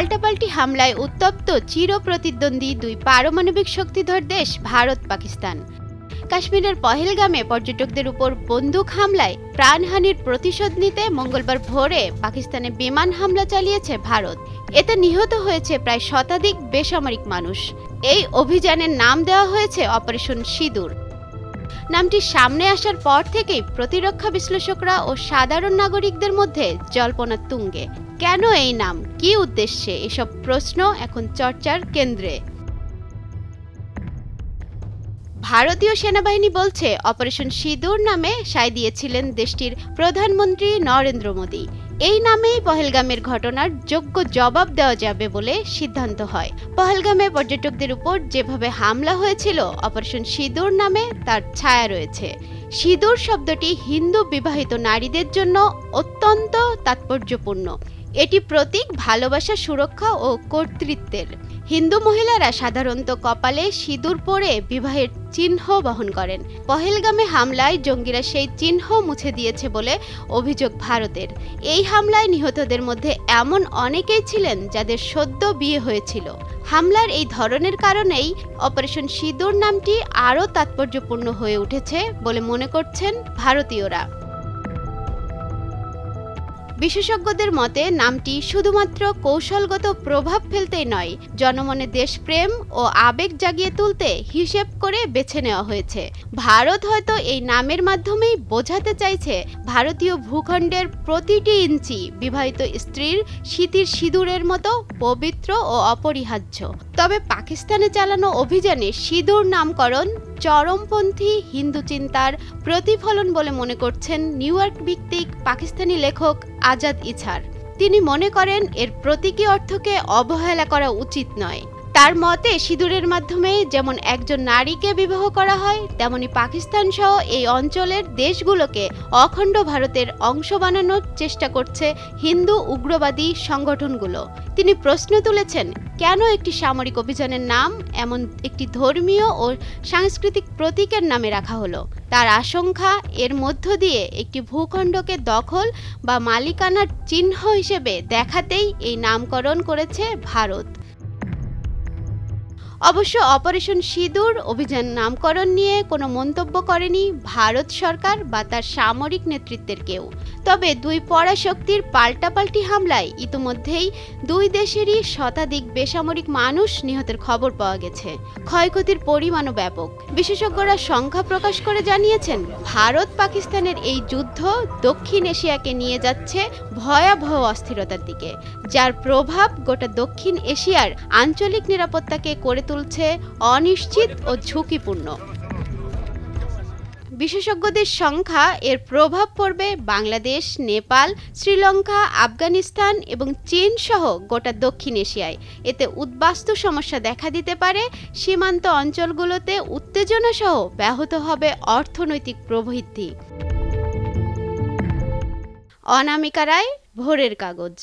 পাল্টাপাল্টি হামলায় উত্তপ্ত চিরপ্রতিদ্বন্দ্বী দুই পারমাণবিক শক্তিধর দেশ ভারত পাকিস্তান। কাশ্মীরের পহেলগামে পর্যটকদের উপর বন্দুক হামলায় প্রাণহানির প্রতিশোধ নিতে মঙ্গলবার ভোরে পাকিস্তানে বিমান হামলা চালিয়েছে ভারত। এতে নিহত হয়েছে প্রায় শতাধিক বেসামরিক মানুষ। এই অভিযানের নাম দেওয়া হয়েছে অপারেশন সিঁদুর। নামটি সামনে আসার পর থেকেই প্রতিরক্ষা বিশ্লেষকরা ও সাধারণ নাগরিকদের মধ্যে জল্পনা তুঙ্গে। কেন এই নাম, কী উদ্দেশ্যে, এসব প্রশ্ন এখন চর্চার কেন্দ্রে। ভারতীয় সেনাবাহিনী বলছে অপারেশন সিঁদুর নামে সায় দিয়েছিলেন দেশটির প্রধানমন্ত্রী নরেন্দ্র মোদী। এই নামেই পহেলগামের ঘটনার যোগ্য জবাব দেওয়া যাবে বলে সিদ্ধান্ত হয়। পহেলগামে পর্যটকদের উপর যেভাবে হামলা হয়েছিল, অপারেশন সিঁদুর নামে তার ছায়া রয়েছে। সিঁদুর শব্দটি হিন্দু বিবাহিত নারীদের জন্য অত্যন্ত তাৎপর্যপূর্ণ। এটি প্রতীক ভালোবাসা, সুরক্ষা ও কর্তৃত্বের। হিন্দু মহিলারা সাধারণত কপালে সিঁদুর পরে বিবাহের চিহ্ন বহন করেন। পহেলগামে হামলায় জঙ্গিরা সেই চিহ্ন মুছে দিয়েছে বলে অভিযোগ ভারতের। এই হামলায় নিহতদের মধ্যে এমন অনেকেই ছিলেন যাদের সদ্য বিয়ে হয়েছিল। হামলার এই ধরনের কারণেই অপারেশন সিঁদুর নামটি আরও তাৎপর্যপূর্ণ হয়ে উঠেছে বলে মনে করছেন ভারতীয়রা। বিশেষজ্ঞদের মতে নামটি শুধুমাত্র কৌশলগত প্রভাব ফেলতেই নয়, জনমনে দেশপ্রেম ও আবেগ জাগিয়ে তুলতে হিসেব করে বেছে নেওয়া হয়েছে। ভারত হয়তো এই নামের মাধ্যমেই বোঝাতে চাইছে ভারতীয় ভূখণ্ডের প্রতিটি ইঞ্চি বিবাহিত স্ত্রীর স্মৃতির সিঁদুরের মতো পবিত্র ও অপরিহার্য। তবে পাকিস্তানে চালানো অভিযানে সিঁদুর নামকরণ চরমপন্থী হিন্দু চিন্তার প্রতিফলন বলে মনে করছেন নিউ ইয়র্ক ভিত্তিক পাকিস্তানি লেখক আজাদ ইছার। তিনি মনে করেন এর প্রতীকী অর্থকে অবহেলা করা উচিত নয়। তার মতে সিঁদুরের মাধ্যমে যেমন একজন নারীকে বিবাহ করা হয়, তেমনি পাকিস্তান সহ এই অঞ্চলের দেশগুলোকে অখণ্ড ভারতের অংশ বানানোর চেষ্টা করছে হিন্দু উগ্রবাদী সংগঠনগুলো। তিনি প্রশ্ন তুলেছেন, কেন একটি সামরিক অভিযানের নাম এমন একটি ধর্মীয় ও সাংস্কৃতিক প্রতীকের নামে রাখা হলো। তার আশঙ্কা, এর মধ্য দিয়ে একটি ভূখণ্ডকে দখল বা মালিকানার চিহ্ন হিসেবে দেখাতেই এই নামকরণ করেছে ভারত। অবশ্য অপারেশন সিঁদুর অভিযান নামকরণ নিয়ে কোনো মন্তব্য করেনি ভারত সরকার বা তার সামরিক নেতৃত্বের কেউ। তবে দুই পরাশক্তির পাল্টাপাল্টি হামলায় ইতিমধ্যেই দুই দেশেরই শতাধিক বেসামরিক মানুষ নিহতের খবর পাওয়া গেছে। ক্ষয়ক্ষতির পরিমাণও ব্যাপক। বিশেষজ্ঞরা সংখ্যা প্রকাশ করে জানিয়েছেন, ভারত পাকিস্তানের এই যুদ্ধ দক্ষিণ এশিয়াকে নিয়ে যাচ্ছে ভয়াবহ অস্থিরতার দিকে, যার প্রভাব গোটা দক্ষিণ এশিয়ার আঞ্চলিক নিরাপত্তাকে করে তুলছে অনিশ্চিত ও ঝুঁকিপূর্ণ। বিশেষজ্ঞদের সংখ্যা এর প্রভাব পড়বে বাংলাদেশ, নেপাল, শ্রীলঙ্কা, আফগানিস্তান এবং চীন সহ গোটা দক্ষিণ এশিয়ায়। এতে উদ্বাস্তু সমস্যা দেখা দিতে পারে। সীমান্ত অঞ্চলগুলোতে উত্তেজনা সহ ব্যাহত হবে অর্থনৈতিক প্রবৃদ্ধি। অনামিকা রায়, ভোরের কাগজ।